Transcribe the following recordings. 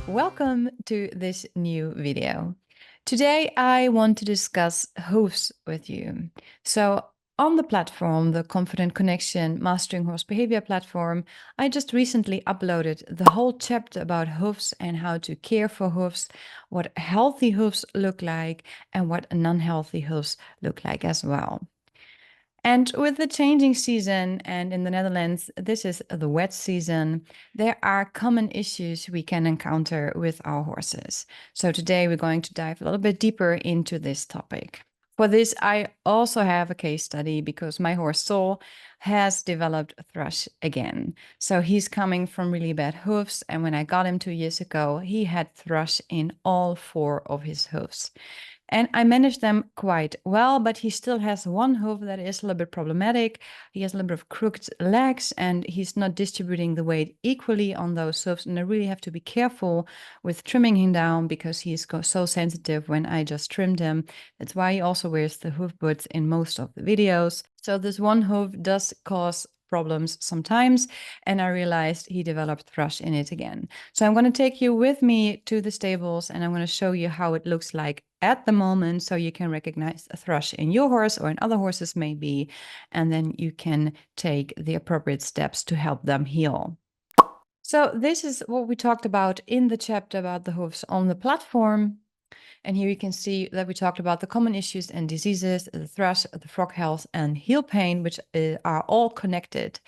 Welcome to this new video. Today I want to discuss hooves with you. So on the platform, the Confident Connection Mastering Horse Behavior platform, I just recently uploaded the whole chapter about hooves and how to care for hooves, what healthy hooves look like and what non-healthy hooves look like as well. And with the changing season, and in the Netherlands, this is the wet season, there are common issues we can encounter with our horses. So today we're going to dive a little bit deeper into this topic. For this, I also have a case study because my horse Sol has developed thrush again. So he's coming from really bad hooves. And when I got him 2 years ago, he had thrush in all 4 of his hooves. And I managed them quite well, but he still has one hoof that is a little bit problematic. He has a little bit of crooked legs and he's not distributing the weight equally on those hoofs. And I really have to be careful with trimming him down because he's so sensitive when I just trimmed him. That's why he also wears the hoof boots in most of the videos. So this one hoof does cause problems sometimes, and I realized he developed thrush in it again. So I'm going to take you with me to the stables and I'm going to show you how it looks like at the moment so you can recognize a thrush in your horse or in other horses maybe, and then you can take the appropriate steps to help them heal. So this is what we talked about in the chapter about the hooves on the platform. And here you can see that we talked about the common issues and diseases, the thrush, the frog health, and heel pain, which are all connected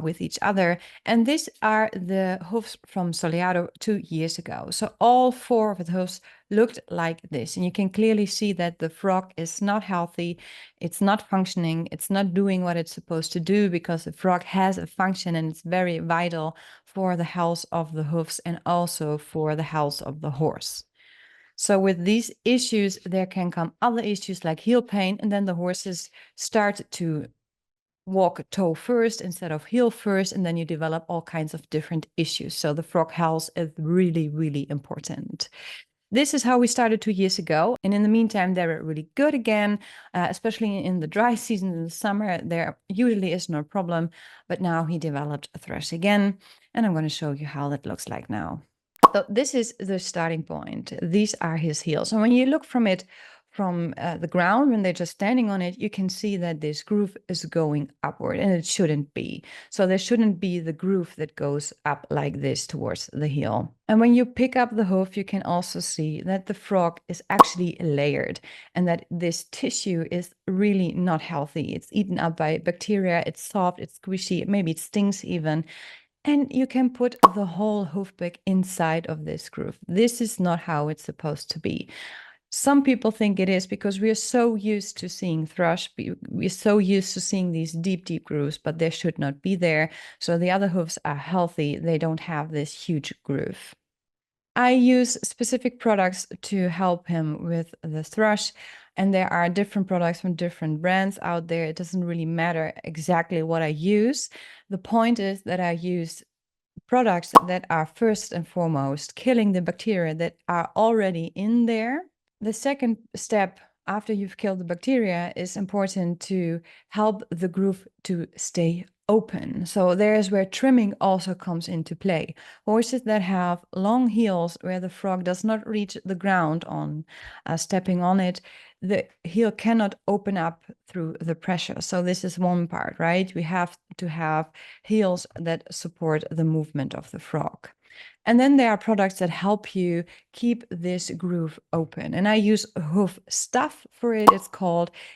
with each other. And these are the hooves from Soleado 2 years ago. So all 4 of the hooves looked like this. And you can clearly see that the frog is not healthy, it's not functioning, it's not doing what it's supposed to do because the frog has a function and it's very vital for the health of the hooves and also for the health of the horse. So with these issues, there can come other issues like heel pain, and then the horses start to walk toe first instead of heel first, and then you develop all kinds of different issues. So the frog health is really, really important. This is how we started 2 years ago. And in the meantime, they were really good again, especially in the dry season in the summer. There usually is no problem, but now he developed a thrush again. And I'm going to show you how that looks like now. So this is the starting point. These are his heels. And when you look from it from the ground, when they're just standing on it, you can see that this groove is going upward and it shouldn't be. So there shouldn't be the groove that goes up like this towards the heel. And when you pick up the hoof, you can also see that the frog is actually layered and that this tissue is really not healthy. It's eaten up by bacteria. It's soft, it's squishy, maybe it stings even. And you can put the whole hoof back inside of this groove. This is not how it's supposed to be. Some people think it is because we are so used to seeing thrush. We're so used to seeing these deep, deep grooves, but they should not be there. So the other hoofs are healthy. They don't have this huge groove. I use specific products to help him with the thrush. And there are different products from different brands out there. It doesn't really matter exactly what I use. The point is that I use products that are first and foremost killing the bacteria that are already in there. The second step after you've killed the bacteria is important to help the groove to stay open. So there's where trimming also comes into play. Horses that have long heels where the frog does not reach the ground on stepping on it, the heel cannot open up through the pressure. So this is one part, right? We have to have heels that support the movement of the frog. And then there are products that help you keep this groove open. And I use hoof stuff for it.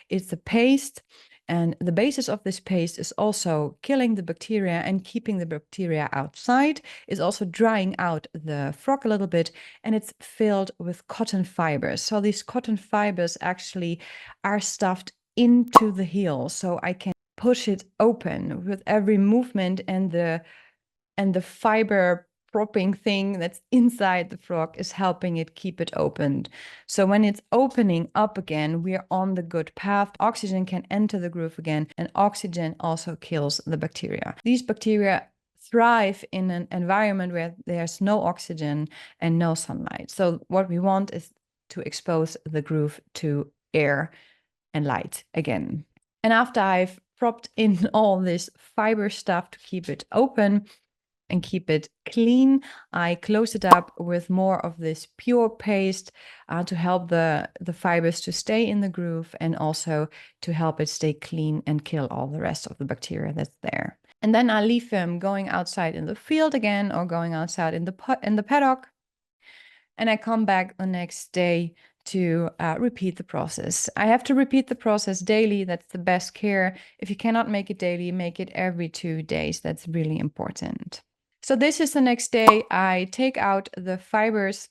It's a paste. And the basis of this paste is also killing the bacteria and keeping the bacteria outside. It's also drying out the frog a little bit, and it's filled with cotton fibers. So these cotton fibers actually are stuffed into the heel, so I can push it open with every movement, and the fiber propping thing that's inside the frog is helping it keep it opened. So when it's opening up again, we're on the good path. Oxygen can enter the groove again, and oxygen also kills the bacteria. These bacteria thrive in an environment where there's no oxygen and no sunlight. So what we want is to expose the groove to air and light again. And after I've propped in all this fiber stuff to keep it open, and keep it clean, I close it up with more of this pure paste to help the fibers to stay in the groove and also to help it stay clean and kill all the rest of the bacteria that's there. And then I leave him going outside in the field again or going outside in the paddock. And I come back the next day to repeat the process. I have to repeat the process daily. That's the best care. If you cannot make it daily, make it every 2 days. That's really important. So this is the next day. I take out the fibers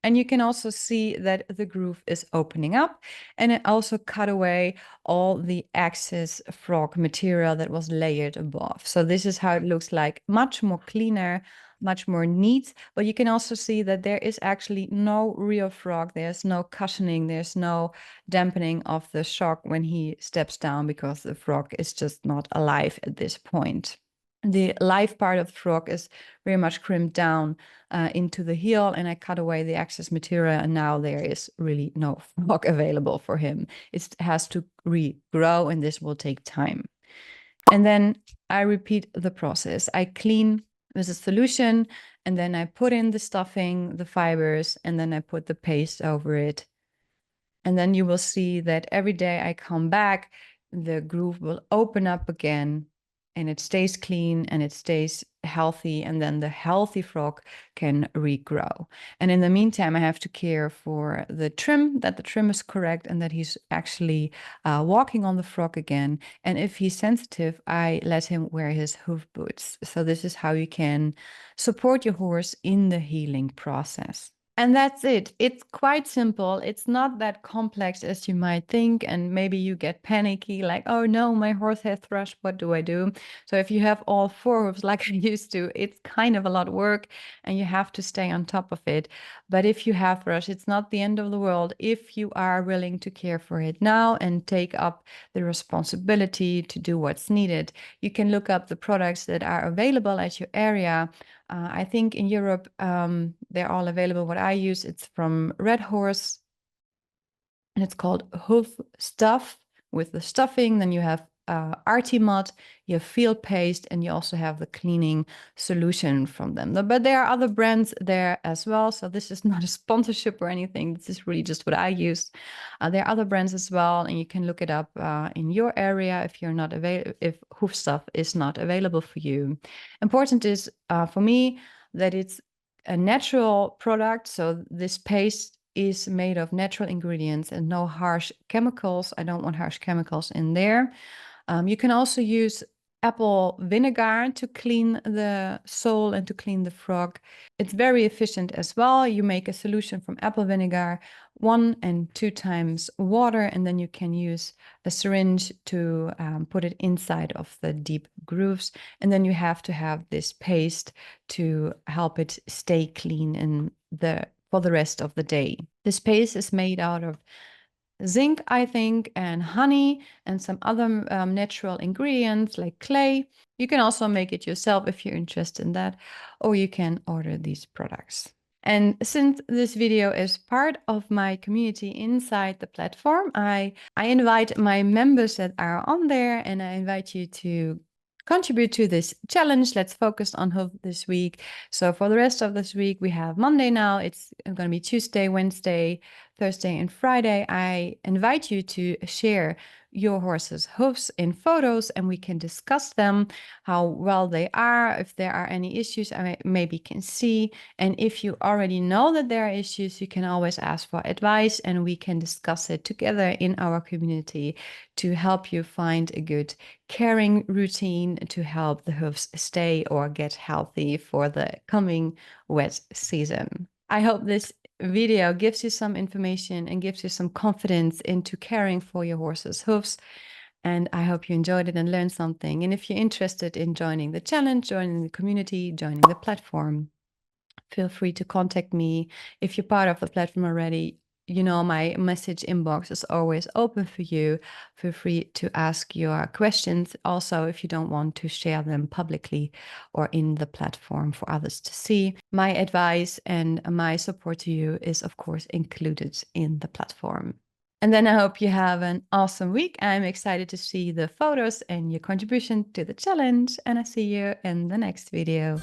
and you can also see that the groove is opening up. And I also cut away all the excess frog material that was layered above. So this is how it looks like, much more cleaner, much more neat. But you can also see that there is actually no real frog. There's no cushioning. There's no dampening of the shock when he steps down because the frog is just not alive at this point. The live part of the frog is very much crimped down into the heel, and I cut away the excess material, and now there is really no frog available for him. It has to regrow, and this will take time. And then I repeat the process. I clean with a solution, and then I put in the stuffing, the fibers, and then I put the paste over it. And then you will see that every day I come back, the groove will open up again and it stays clean and it stays healthy, and then the healthy frog can regrow. And in the meantime, I have to care for the trim, that the trim is correct and that he's actually walking on the frog again. And if he's sensitive, I let him wear his hoof boots. So this is how you can support your horse in the healing process. And that's it. It's quite simple. It's not that complex as you might think. And maybe you get panicky, like, oh no, my horse has thrush. What do I do? So if you have all 4 hooves like I used to, it's kind of a lot of work and you have to stay on top of it. But if you have thrush, it's not the end of the world if you are willing to care for it now and take up the responsibility to do what's needed. You can look up the products that are available at your area. I think in Europe, they're all available. What I use, it's from Red Horse, and it's called Hoof Stuff with the stuffing. Then you have Artimod, you have field paste, and you also have the cleaning solution from them. But there are other brands there as well. So this is not a sponsorship or anything. This is really just what I use. There are other brands as well, and you can look it up in your area if you're not if Hoof Stuff is not available for you. Important is for me that it's a natural product. So this paste is made of natural ingredients and no harsh chemicals. I don't want harsh chemicals in there. You can also use apple vinegar to clean the sole and to clean the frog. It's very efficient as well. You make a solution from apple vinegar, 1 and 2 times water, and then you can use a syringe to put it inside of the deep grooves. And then you have to have this paste to help it stay clean for the rest of the day. This paste is made out of zinc, I think, and honey and some other natural ingredients like clay. You can also make it yourself if you're interested in that, or you can order these products. And since this video is part of my community inside the platform, I invite my members that are on there, and I invite you to contribute to this challenge. Let's focus on hoof this week. So for the rest of this week, we have Monday now. It's going to be Tuesday, Wednesday, Thursday, and Friday. I invite you to share your horse's hoofs in photos and we can discuss them, how well they are, if there are any issues I maybe can see. And if you already know that there are issues, you can always ask for advice and we can discuss it together in our community to help you find a good caring routine to help the hoofs stay or get healthy for the coming wet season. I hope this video gives you some information and gives you some confidence into caring for your horse's hoofs. And I hope you enjoyed it and learned something. And if you're interested in joining the challenge, joining the community, joining the platform, feel free to contact me. If you're part of the platform already, you know my message inbox is always open for you. Feel free to ask your questions. Also, if you don't want to share them publicly or in the platform for others to see, my advice and my support to you is, of course, included in the platform. And then I hope you have an awesome week. I'm excited to see the photos and your contribution to the challenge, and I see you in the next video.